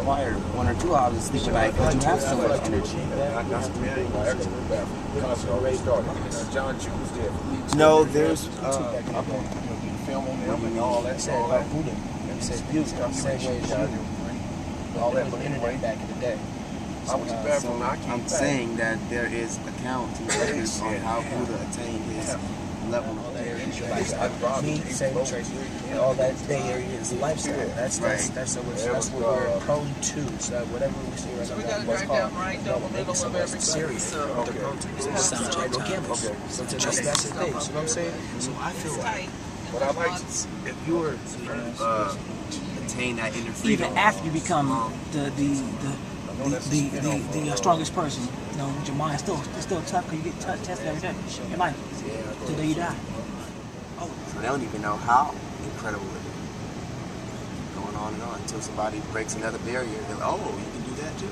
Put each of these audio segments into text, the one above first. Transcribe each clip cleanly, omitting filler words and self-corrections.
require 1 or 2 hours of sleep a night because you have so much energy. No, there's film on them and all that stuff. All that, but anyway, back in the day. I'm saying that there is account to records on how Buddha attained his level of Me, same trait. All that Bay Area is a lifestyle. That's what we're prone to. So whatever we see right now, what's called serious. The proteins, the sound check, go gambles. That's the thing. You know what I'm saying? So I feel like if you were attain that inner freedom, even after you become the strongest person, you know, your mind still tough because you get tested every day. Your life till the day you die. so they don't even know how incredible it is. Going on and on until somebody breaks another barrier. They're like, oh, you can do that too.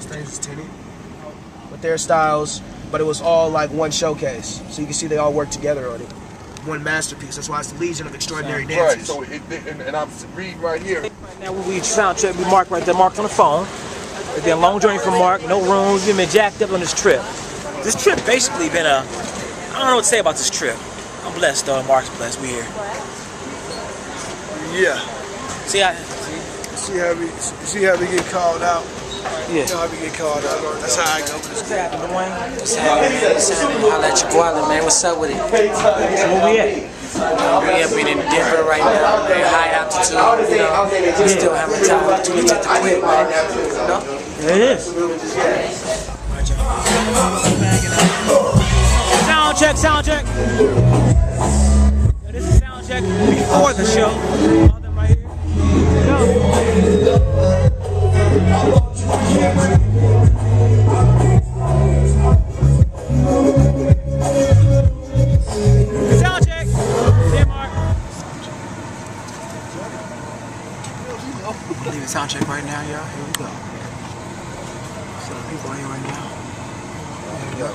Stage was tinted with their styles, but it was all like one showcase. So you can see they all work together on it. One masterpiece. That's why it's the Legion of Extraordinary Dances. Right, so and I'm reading right here. Right now we sound check, we Mark right there, Mark's on the phone. It's been a long journey from Mark, no rooms, we've been jacked up on this trip. This trip basically been I don't know what to say about this trip. I'm blessed though, Mark's blessed, we here. Yeah. See how we get called out. Yeah. You know how we get called out. That's how I go. What's happening, Dwayne? What's happening, man? What's happening? Holla at your boy, man. What's up with it? So where we at? We have been in Denver right now, very high altitude. You know, we still having time to get the quit right now. You know? There it is. Sound check, sound check. This is sound check before the show. All them right here. Go. Sound check. There, Mark. We're leaving sound check right now, y'all. Here we go. So people are here right now. Yeah,